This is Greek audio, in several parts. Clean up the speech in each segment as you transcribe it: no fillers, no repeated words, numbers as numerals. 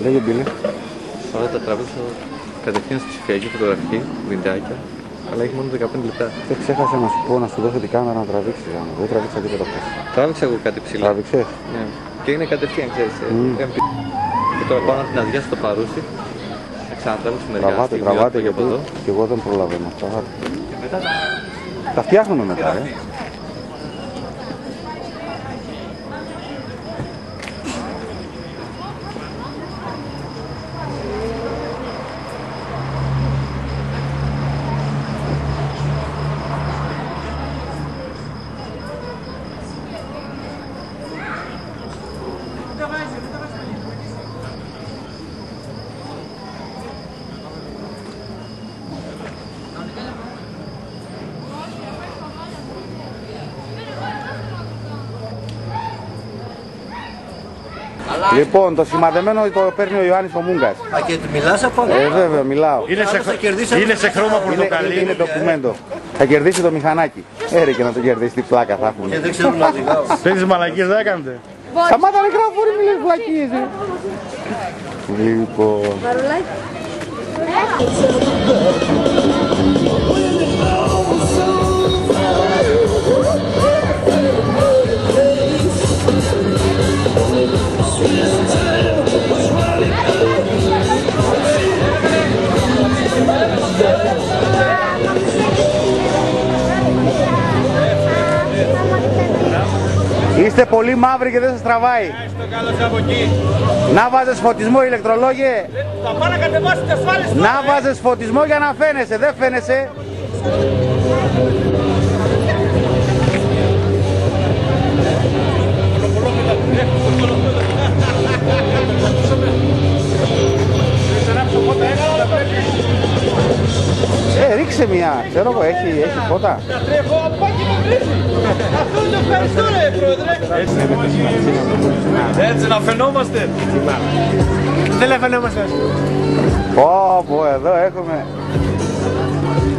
Λέγε Μπίλε. Όλα τα τράβηξα κατευθείαν στη ψηφιακή φωτογραφική, βιντεάκια, αλλά έχει μόνο 15 λεπτά. Δεν ξέχασα να σου πω να σου δώσω την κάμερα να τραβήξεις. Δεν τραβήξα τίποτα από αυτό. Τράβηξα εγώ κάτι ψηλά. Τράβηξες. Ναι. Και είναι κατευθείαν, ξέρεις. Και τώρα πάω να την αδειάσω το παρούσι. Να ξανατραβήξω μερικά. Τραβάτε γιατί και εγώ δεν προλαβαίνω. Τραβάτε. Τα φτιάχνουμε μετά, Λοιπόν, το σημαδεμένο το παίρνει ο Ιωάννης ο Μούγκας. Α, και του μιλάς από άλλο. Βέβαια, μιλάω. Είναι σε χρώμα πορτοκαλί. Είναι ντοκουμέντο. Θα κερδίσει το μηχανάκι. Έρε και να το κερδίσει, τι πλάκα θα έχουμε. Και δεν ξέρω να οδηγάω. Τέτοιες μαλακίες δεν έκανετε. Σταμάτα να γράφω, ρε μιλές βλακίες. Λοιπόν... Είστε πολύ μαύροι και δεν σας τραβάει. Να βάζεις φωτισμό, ηλεκτρολόγε. Θα πάω να κατεβάσετε ασφάλειες. Να βάζεις φωτισμό για να φαίνεσαι, δεν φαίνεσαι. Ρίξε μια, ξέρω εγώ, έχει φώτα. Αυτό είναι το ευχαριστώ ρε πρόεδρε. Έτσι να φαινόμαστε. Δεν να φαινόμαστε. Πω, εδώ έχουμε.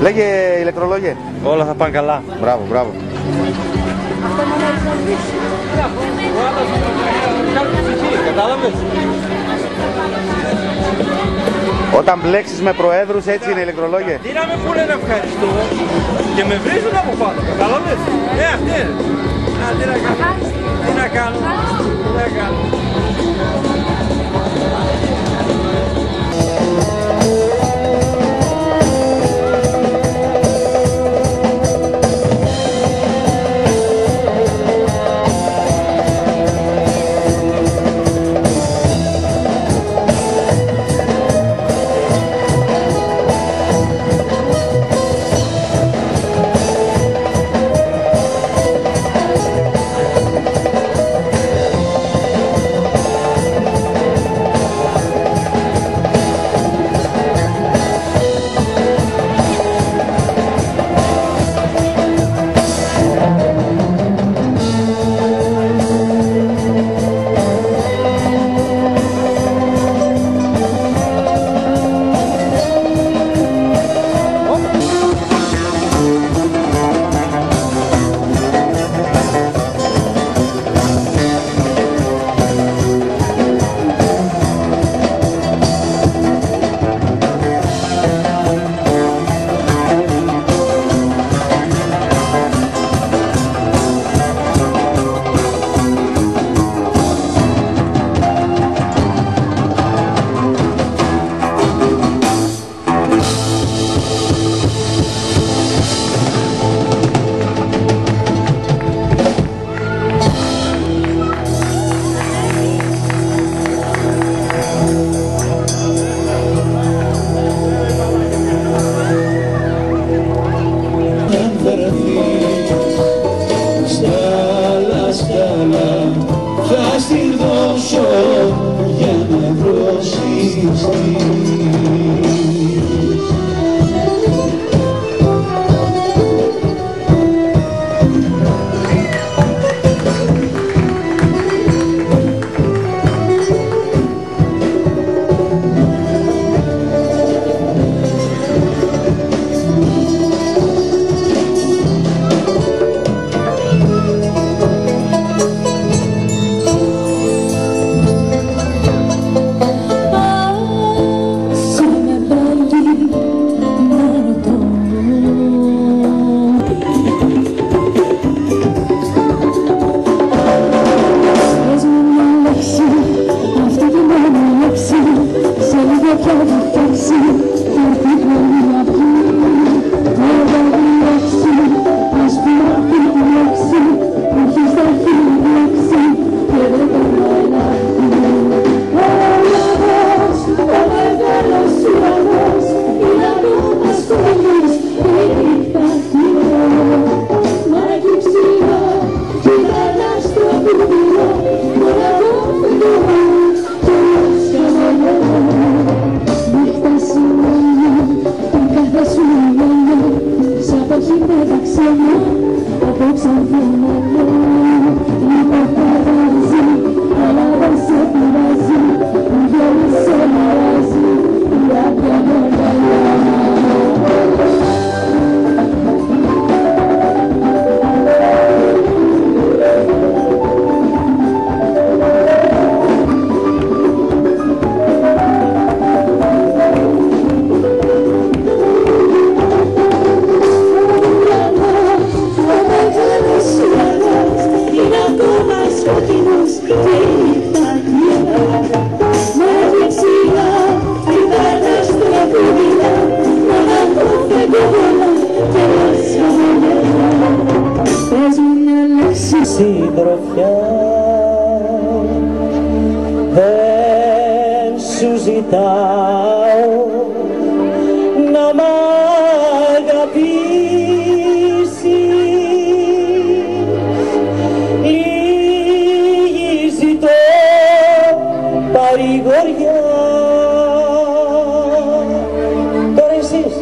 Λέγε ηλεκτρολόγε. Όλα θα πάνε καλά. Μπράβο, μπράβο. Κατάλαβες. Όταν μπλέξεις με προέδρους έτσι είναι ηλεκτρολόγε. Τι να με πούνε να ευχαριστώ και με βρίζουν από πάνω. Κατάλαβες. Αυτή είναι. Τι να κάνω. Συντροφιά δεν σου ζητάω να μ' αγαπήσεις, λίγη ζητώ παρηγοριά. Τώρα εσείς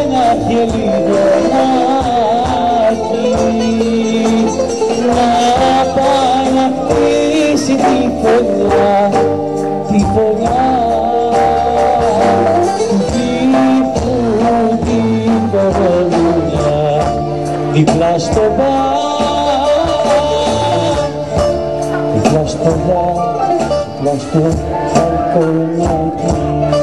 ένα χελιδονάκι να πάει να χτίσει τη φωλιά του τύπου την κορονιά δίπλα στο μπαρ, δίπλα στο μπαρ, δίπλα στο μπαλκονάκι.